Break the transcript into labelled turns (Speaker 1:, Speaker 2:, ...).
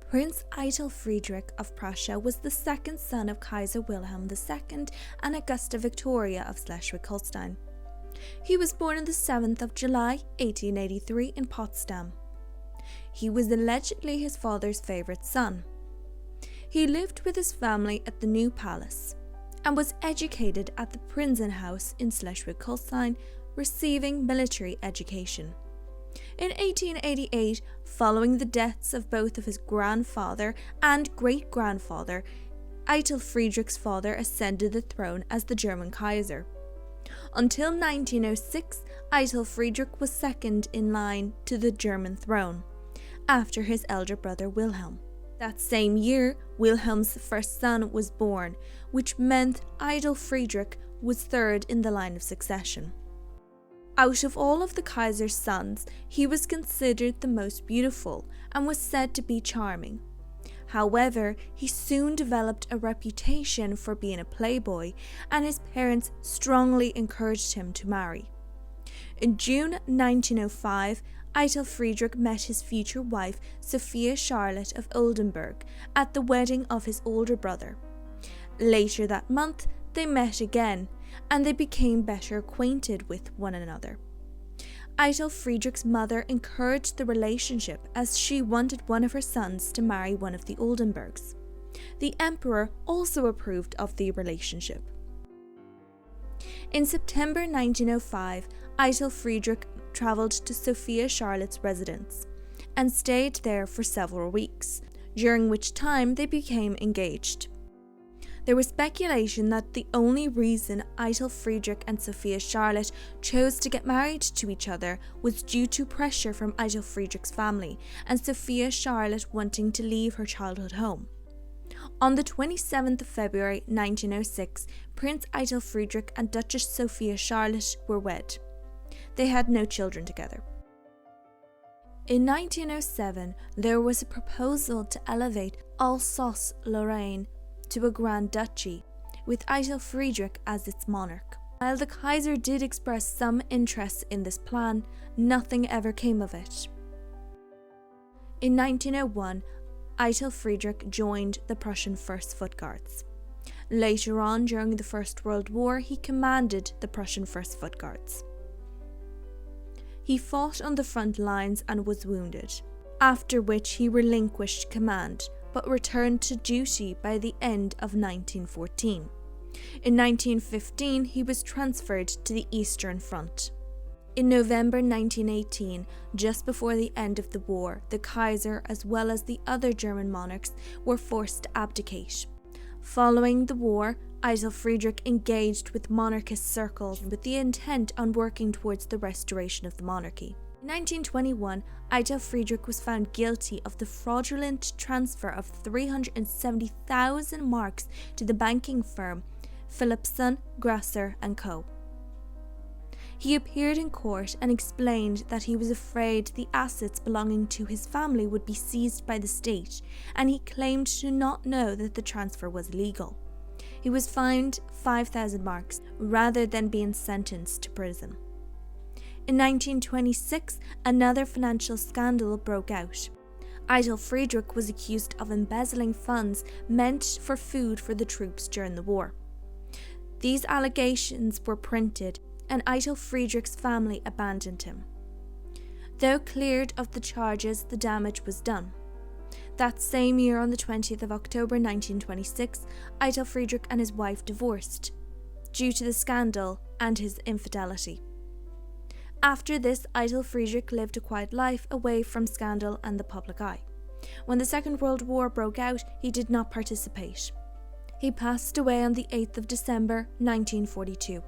Speaker 1: Prince Eitel Friedrich of Prussia was the second son of Kaiser Wilhelm II and Auguste Viktoria of Schleswig-Holstein. He was born on the 7th of July 1883 in Potsdam. He was allegedly his father's favourite son. He lived with his family at the New Palace and was educated at the Prinzenhaus in Schleswig-Holstein, receiving military education. In 1888, following the deaths of both of his grandfather and great-grandfather, Eitel Friedrich's father ascended the throne as the German Kaiser. Until 1906, Eitel Friedrich was second in line to the German throne, after his elder brother Wilhelm. That same year, Wilhelm's first son was born, which meant Eitel Friedrich was third in the line of succession. Out of all of the Kaiser's sons, he was considered the most beautiful and was said to be charming. However, he soon developed a reputation for being a playboy, and his parents strongly encouraged him to marry. In June 1905, Eitel Friedrich met his future wife, Sophia Charlotte of Oldenburg, at the wedding of his older brother. Later that month, they met again, and they became better acquainted with one another. Eitel Friedrich's mother encouraged the relationship as she wanted one of her sons to marry one of the Oldenburgs. The emperor also approved of the relationship. In September 1905, Eitel Friedrich travelled to Sophia Charlotte's residence and stayed there for several weeks, during which time they became engaged. There was speculation that the only reason Eitel Friedrich and Sophia Charlotte chose to get married to each other was due to pressure from Eitel Friedrich's family and Sophia Charlotte wanting to leave her childhood home. On the 27th of February 1906, Prince Eitel Friedrich and Duchess Sophia Charlotte were wed. They had no children together. In 1907, there was a proposal to elevate Alsace-Lorraine to a Grand Duchy, with Eitel Friedrich as its monarch. While the Kaiser did express some interest in this plan, nothing ever came of it. In 1901, Eitel Friedrich joined the Prussian First Foot Guards. Later on, during the First World War, he commanded the Prussian First Foot Guards. He fought on the front lines and was wounded, after which he relinquished command, but returned to duty by the end of 1914. In 1915, he was transferred to the Eastern Front. In November 1918, just before the end of the war, the Kaiser, as well as the other German monarchs, were forced to abdicate. Following the war, Eitel Friedrich engaged with monarchist circles with the intent on working towards the restoration of the monarchy. In 1921, Eitel Friedrich was found guilty of the fraudulent transfer of 370,000 marks to the banking firm Philipson, Grasser & Co. He appeared in court and explained that he was afraid the assets belonging to his family would be seized by the state, and he claimed to not know that the transfer was legal. He was fined 5,000 marks rather than being sentenced to prison. In 1926, another financial scandal broke out. Eitel Friedrich was accused of embezzling funds meant for food for the troops during the war. These allegations were printed, and Eitel Friedrich's family abandoned him. Though cleared of the charges, the damage was done. That same year, on the 20th of October 1926, Eitel Friedrich and his wife divorced, due to the scandal and his infidelity. After this, Eitel Friedrich lived a quiet life away from scandal and the public eye. When the Second World War broke out, he did not participate. He passed away on the 8th of December 1942.